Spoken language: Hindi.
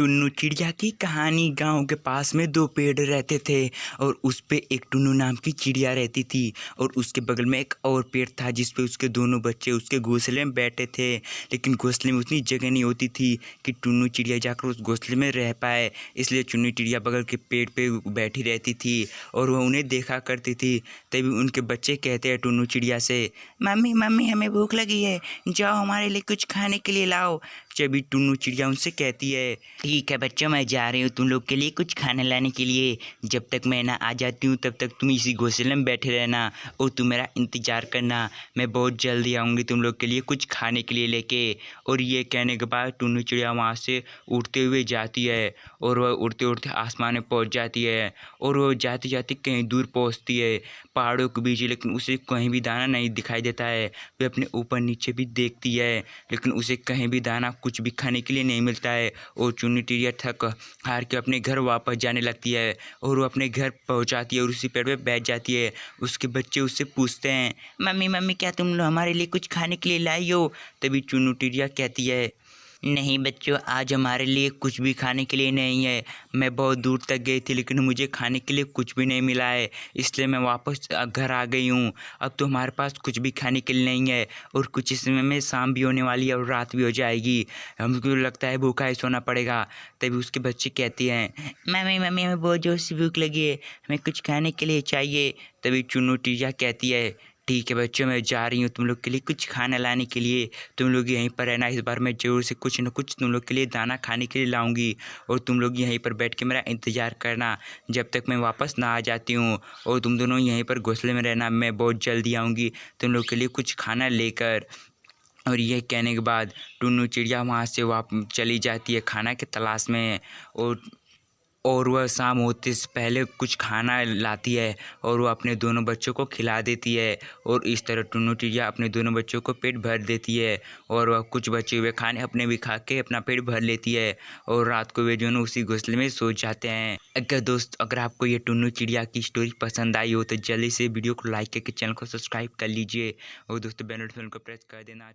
टुन्नू चिड़िया की कहानी। गांव के पास में दो पेड़ रहते थे और उस पे एक टुन्नू नाम की चिड़िया रहती थी और उसके बगल में एक और पेड़ था जिस पे उसके दोनों बच्चे उसके घोंसले में बैठे थे। लेकिन घोंसले में उतनी जगह नहीं होती थी कि टुन्नू चिड़िया जाकर उस घोंसले में रह पाए, इसलिए टुन्नू चिड़िया बगल के पेड़ पे बैठी रहती थी और वह उन्हें देखा करती थी। तभी उनके बच्चे कहते हैं टुन्नू चिड़िया से, मम्मी मम्मी हमें भूख लगी है, जाओ हमारे लिए कुछ खाने के लिए लाओ। जब टुन्नू चिड़िया उनसे कहती है, ठीक है बच्चों, मैं जा रही हूँ तुम लोग के लिए कुछ खाना लाने के लिए। जब तक मैं ना आ जाती हूँ तब तक तुम इसी घोंसले में बैठे रहना और तुम मेरा इंतज़ार करना। मैं बहुत जल्दी आऊँगी तुम लोग के लिए कुछ खाने के लिए लेके। और ये कहने के बाद टुन्नू चिड़िया वहाँ से उड़ते हुए जाती है और वह उड़ते उड़ते आसमान में पहुँच जाती है और वह जाती जाती कहीं दूर पहुँचती है पहाड़ों के बीच, लेकिन उसे कहीं भी दाना नहीं दिखाई देता है। वह अपने ऊपर नीचे भी देखती है लेकिन उसे कहीं भी दाना कुछ भी खाने के लिए नहीं मिलता है और टुन्नू चिड़िया थक हार के अपने घर वापस जाने लगती है और वो अपने घर पहुंच जाती है और उसी पेड़ पे बैठ जाती है। उसके बच्चे उससे पूछते हैं, मम्मी मम्मी क्या तुम लोग हमारे लिए कुछ खाने के लिए लाई हो? तभी टुन्नू चिड़िया कहती है, नहीं बच्चों, आज हमारे लिए कुछ भी खाने के लिए नहीं है। मैं बहुत दूर तक गई थी लेकिन मुझे खाने के लिए कुछ भी नहीं मिला है, इसलिए मैं वापस घर आ गई हूँ। अब तो हमारे पास कुछ भी खाने के लिए नहीं है और कुछ इस समय में शाम भी होने वाली है और रात भी हो जाएगी, हमको लगता है भूखा ही सोना पड़ेगा। तभी उसके बच्चे कहते हैं, मम्मी मम्मी हमें बहुत ज़ोर से भूख लगी है, हमें कुछ खाने के लिए चाहिए। तभी टुन्नू चिड़िया कहती है, ठीक है बच्चों, मैं जा रही हूँ तुम लोग के लिए कुछ खाना लाने के लिए, तुम लोग यहीं पर रहना। इस बार मैं ज़रूर से कुछ न कुछ तुम लोग के लिए दाना खाने के लिए लाऊंगी और तुम लोग यहीं पर बैठ के मेरा इंतज़ार करना जब तक मैं वापस ना आ जाती हूँ। और तुम दोनों यहीं पर घोंसले में रहना, मैं बहुत जल्दी आऊँगी तुम लोग के लिए कुछ खाना लेकर। और यह कहने के बाद टुन्नू चिड़िया वहाँ से चली जाती है खाना की तलाश में और वह शाम होते से पहले कुछ खाना लाती है और वह अपने दोनों बच्चों को खिला देती है और इस तरह टुन्नू चिड़िया अपने दोनों बच्चों को पेट भर देती है और वह कुछ बचे हुए खाने अपने भी खा के अपना पेट भर लेती है और रात को वे दोनों उसी घोंसले में सो जाते हैं। अगर आपको ये टुन्नू चिड़िया की स्टोरी पसंद आई हो तो जल्दी से वीडियो को लाइक करके चैनल को सब्सक्राइब कर लीजिए और दोस्तों बेल नोटिफिकेशन को प्रेस कर देना।